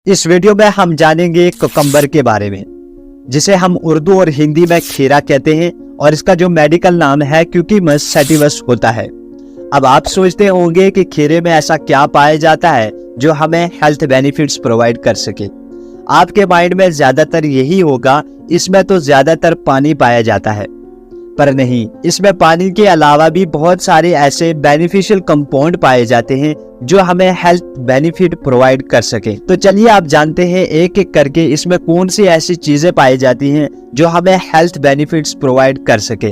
इस वीडियो में हम जानेंगे कुकम्बर के बारे में, जिसे हम उर्दू और हिंदी में खीरा कहते हैं और इसका जो मेडिकल नाम है क्यूक्यूमस सैटिवस होता है। अब आप सोचते होंगे कि खीरे में ऐसा क्या पाया जाता है जो हमें हेल्थ बेनिफिट्स प्रोवाइड कर सके। आपके माइंड में ज्यादातर यही होगा, इसमें तो ज्यादातर पानी पाया जाता है, पर नहीं, इसमें पानी के अलावा भी बहुत सारे ऐसे बेनिफिशियल कंपाउंड पाए जाते हैं जो हमें हेल्थ बेनिफिट प्रोवाइड कर सके। तो चलिए आप जानते हैं एक एक करके इसमें कौन सी ऐसी चीजें पाई जाती हैं जो हमें हेल्थ बेनिफिट्स प्रोवाइड कर सके।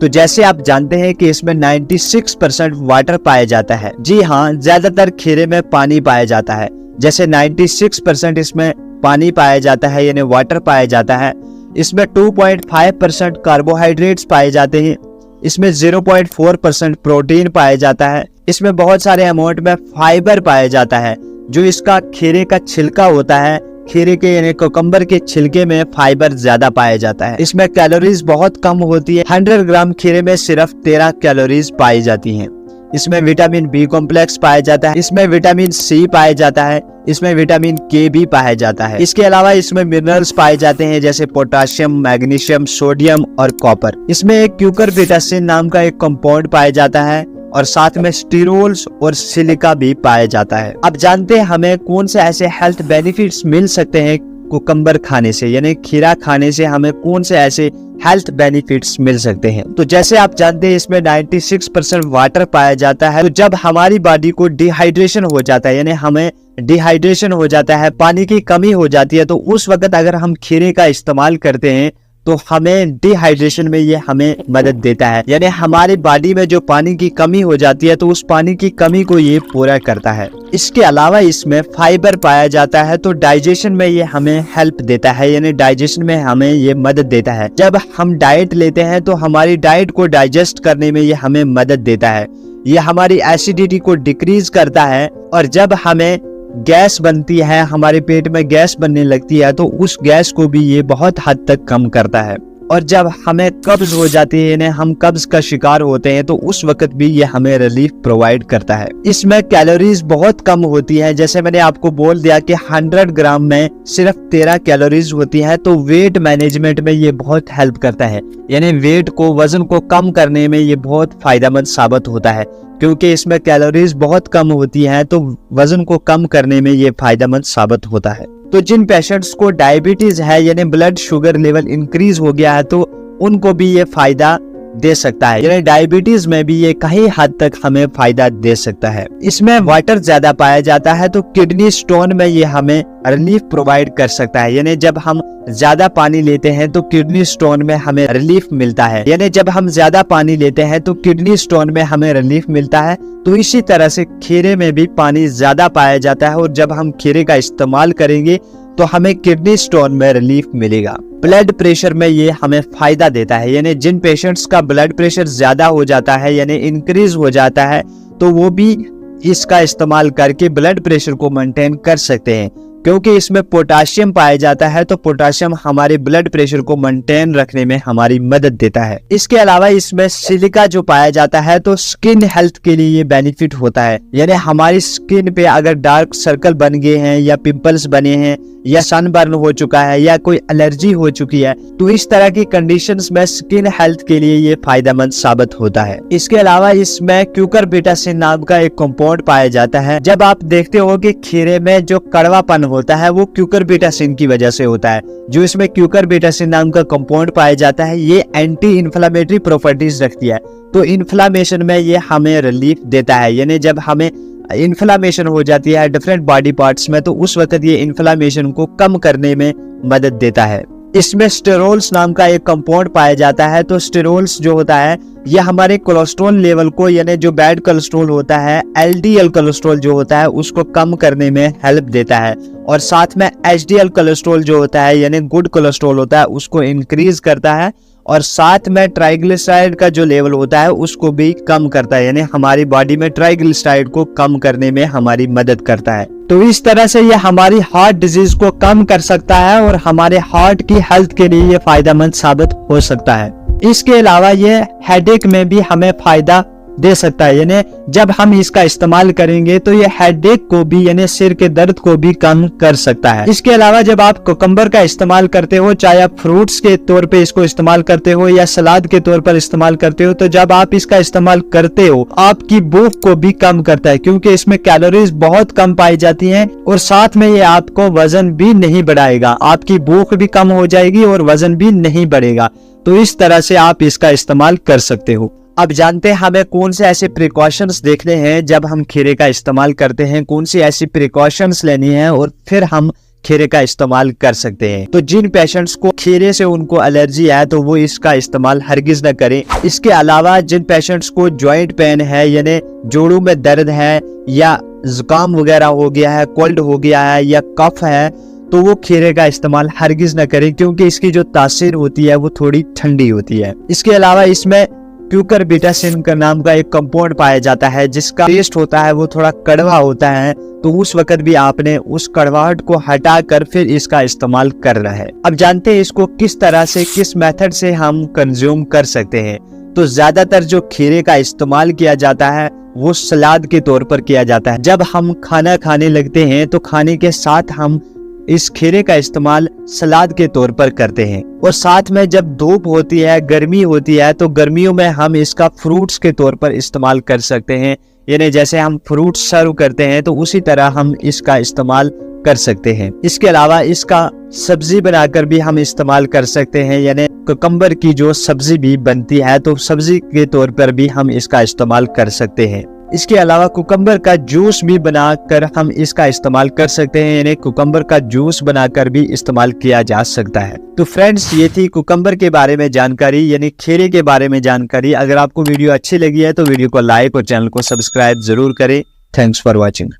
तो जैसे आप जानते हैं कि इसमें 96% वाटर पाया जाता है। जी हाँ, ज्यादातर खीरे में पानी पाया जाता है। जैसे 96% इसमें पानी पाया जाता है, यानी वाटर पाया जाता है। इसमें 2.5% कार्बोहाइड्रेट्स पाए जाते हैं। इसमें 0.4% प्रोटीन पाया जाता है। इसमें बहुत सारे अमाउंट में फाइबर पाया जाता है। जो इसका खीरे का छिलका होता है, खीरे के यानी कुकम्बर के छिलके में फाइबर ज्यादा पाया जाता है। इसमें कैलोरीज बहुत कम होती है। 100 ग्राम खीरे में सिर्फ 13 कैलोरीज पाई जाती हैं। इसमें विटामिन बी कॉम्प्लेक्स पाया जाता है। इसमें विटामिन सी पाया जाता है। इसमें विटामिन के भी पाया जाता है। इसके अलावा इसमें मिनरल्स पाए जाते हैं जैसे पोटाशियम, मैग्नीशियम, सोडियम और कॉपर। इसमें एक क्यूकरबिटासिन नाम का एक कंपाउंड पाया जाता है और साथ में स्टीरोल्स और सिलिका भी पाया जाता है। अब जानते हैं हमें कौन से ऐसे हेल्थ बेनिफिट्स मिल सकते हैं कुकम्बर खाने से, यानी खीरा खाने से हमें कौन से ऐसे हेल्थ बेनिफिट्स मिल सकते हैं। तो जैसे आप जानते हैं इसमें 96% वाटर पाया जाता है। तो जब हमारी बॉडी को डिहाइड्रेशन हो जाता है, यानी हमें डिहाइड्रेशन हो जाता है, पानी की कमी हो जाती है, तो उस वक्त अगर हम खीरे का इस्तेमाल करते हैं तो हमें डिहाइड्रेशन में ये हमें मदद देता है। यानी हमारी बॉडी में जो पानी की कमी हो जाती है तो उस पानी की कमी को ये पूरा करता है। इसके अलावा इसमें फाइबर पाया जाता है, तो डाइजेशन में ये हमें हेल्प देता है, यानी डाइजेशन में हमें ये मदद देता है। जब हम डाइट लेते हैं तो हमारी डाइट को डाइजेस्ट करने में ये हमें मदद देता है। ये हमारी एसिडिटी को डिक्रीज करता है और जब हमें गैस बनती है, हमारे पेट में गैस बनने लगती है, तो उस गैस को भी ये बहुत हद तक कम करता है। और जब हमें कब्ज हो जाती है, यानी हम कब्ज का शिकार होते हैं, तो उस वक्त भी ये हमें रिलीफ प्रोवाइड करता है। इसमें कैलोरीज बहुत कम होती है। जैसे मैंने आपको बोल दिया कि 100 ग्राम में सिर्फ 13 कैलोरीज होती है, तो वेट मैनेजमेंट में ये बहुत हेल्प करता है। यानी वेट को, वजन को कम करने में ये बहुत फायदेमंद साबित होता है, क्योंकि इसमें कैलोरीज बहुत कम होती हैं, तो वजन को कम करने में ये फायदेमंद साबित होता है। तो जिन पेशेंट्स को डायबिटीज है, यानी ब्लड शुगर लेवल इंक्रीज हो गया है, तो उनको भी ये फायदा दे सकता है। यानी डायबिटीज में भी ये कहीं हद तक हमें फायदा दे सकता है। इसमें वाटर ज्यादा पाया जाता है, तो किडनी स्टोन में ये हमें रिलीफ प्रोवाइड कर सकता है। यानी जब हम ज्यादा पानी लेते हैं तो किडनी स्टोन में हमें रिलीफ मिलता है। यानी जब हम ज्यादा पानी लेते हैं तो किडनी स्टोन में हमें रिलीफ मिलता है। तो इसी तरह से खीरे में भी पानी ज्यादा पाया जाता है और जब हम खीरे का इस्तेमाल करेंगे तो हमें किडनी स्टोन में रिलीफ मिलेगा। ब्लड प्रेशर में ये हमें फायदा देता है। यानी जिन पेशेंट्स का ब्लड प्रेशर ज्यादा हो जाता है, यानी इंक्रीज हो जाता है, तो वो भी इसका इस्तेमाल करके ब्लड प्रेशर को मेंटेन कर सकते हैं, क्योंकि इसमें पोटाशियम पाया जाता है। तो पोटाशियम हमारे ब्लड प्रेशर को मेंटेन रखने में हमारी मदद देता है। इसके अलावा इसमें सिलिका जो पाया जाता है, तो स्किन हेल्थ के लिए ये बेनिफिट होता है। यानी हमारी स्किन पे अगर डार्क सर्कल बन गए हैं या पिंपल्स बने हैं या सनबर्न हो चुका है या कोई एलर्जी हो चुकी है, तो इस तरह की कंडीशंस में स्किन हेल्थ के लिए ये फायदेमंद साबित होता है। इसके अलावा इसमें क्यूकरबिटासिन नाम का एक कंपाउंड पाया जाता है। जब आप देखते हो कि खीरे में जो कड़वापन होता है वो क्यूकरबिटासिन की वजह से होता है। जो इसमें क्यूकरबिटासिन नाम का कंपाउंड पाया जाता है, ये एंटी इन्फ्लेमेटरी प्रॉपर्टीज रखती है, तो इन्फ्लामेशन में ये हमें रिलीफ देता है। यानी जब हमें इन्फ्लामेशन हो जाती है डिफरेंट बॉडी पार्ट्स में, तो उस वक्त ये इन्फ्लामेशन को कम करने में मदद देता है। इसमें स्टेरोल्स नाम का एक कंपाउंड पाया जाता है। तो स्टेरोल्स जो होता है ये हमारे कोलेस्ट्रॉल लेवल को, यानी जो बैड कोलेस्ट्रॉल होता है, एलडीएल कोलेस्ट्रॉल जो होता है, उसको कम करने में हेल्प देता है। और साथ में एचडीएल कोलेस्ट्रॉल जो होता है, यानी गुड कोलेस्ट्रॉल होता है, उसको इंक्रीज करता है। और साथ में ट्राइग्लिसराइड का जो लेवल होता है उसको भी कम करता है, यानी हमारी बॉडी में ट्राइग्लिसराइड को कम करने में हमारी मदद करता है। तो इस तरह से ये हमारी हार्ट डिजीज को कम कर सकता है और हमारे हार्ट की हेल्थ के लिए ये फायदेमंद साबित हो सकता है। इसके अलावा ये हेडेक में भी हमें फायदा दे सकता है। यानी जब हम इसका इस्तेमाल करेंगे तो ये हेडेक को भी यानी सिर के दर्द को भी कम कर सकता है। इसके अलावा जब आप कुकम्बर का इस्तेमाल करते हो, चाहे आप फ्रूट्स के तौर पे इसको इस्तेमाल करते हो या सलाद के तौर पर इस्तेमाल करते हो, तो जब आप इसका इस्तेमाल करते हो आपकी भूख को भी कम करता है, क्योंकि इसमें कैलोरीज बहुत कम पाई जाती हैं और साथ में ये आपको वजन भी नहीं बढ़ाएगा, आपकी भूख भी कम हो जाएगी और वजन भी नहीं बढ़ेगा। तो इस तरह से आप इसका इस्तेमाल कर सकते हो। अब जानते हैं हमें कौन से ऐसे प्रिकॉशंस देखने हैं जब हम खीरे का इस्तेमाल करते हैं, कौन सी ऐसी प्रिकॉशंस लेनी है और फिर हम खीरे का इस्तेमाल कर सकते हैं। तो जिन पेशेंट्स को खीरे से उनको एलर्जी है तो वो इसका इस्तेमाल हरगिज न करें। इसके अलावा जिन पेशेंट्स को जॉइंट पेन है यानी जोड़ों में दर्द है या जुकाम वगैरह हो गया है, कोल्ड हो गया है या कफ है, तो वो खीरे का इस्तेमाल हरगिज न करें, क्योंकि इसकी जो तासीर होती है वो थोड़ी ठंडी होती है। इसके अलावा इसमें क्यूकरबिटासिन का नाम का एक कंपाउंड पाया जाता है जिसका टेस्ट होता है वो थोड़ा कड़वा होता है, तो उस वक्त भी आपने उस कड़वाहट को हटाकर फिर इसका इस्तेमाल करना है। अब जानते हैं इसको किस तरह से, किस मेथड से हम कंज्यूम कर सकते हैं। तो ज्यादातर जो खीरे का इस्तेमाल किया जाता है वो सलाद के तौर पर किया जाता है। जब हम खाना खाने लगते हैं तो खाने के साथ हम इस खीरे का इस्तेमाल सलाद के तौर पर करते हैं, और साथ में जब धूप होती है, गर्मी होती है, तो गर्मियों में हम इसका फ्रूट्स के तौर पर इस्तेमाल कर सकते हैं। यानी जैसे हम फ्रूट सर्व करते हैं तो उसी तरह हम इसका इस्तेमाल कर सकते हैं। इसके अलावा इसका सब्जी बनाकर भी हम इस्तेमाल कर सकते हैं, यानी कुकम्बर की जो सब्जी भी बनती है तो सब्जी के तौर पर भी हम इसका इस्तेमाल कर सकते हैं। इसके अलावा कुकम्बर का जूस भी बनाकर हम इसका इस्तेमाल कर सकते हैं, यानी कुकम्बर का जूस बनाकर भी इस्तेमाल किया जा सकता है। तो फ्रेंड्स, ये थी कुकम्बर के बारे में जानकारी, यानी खीरे के बारे में जानकारी। अगर आपको वीडियो अच्छी लगी है तो वीडियो को लाइक और चैनल को सब्सक्राइब जरूर करें। Thanks for watching.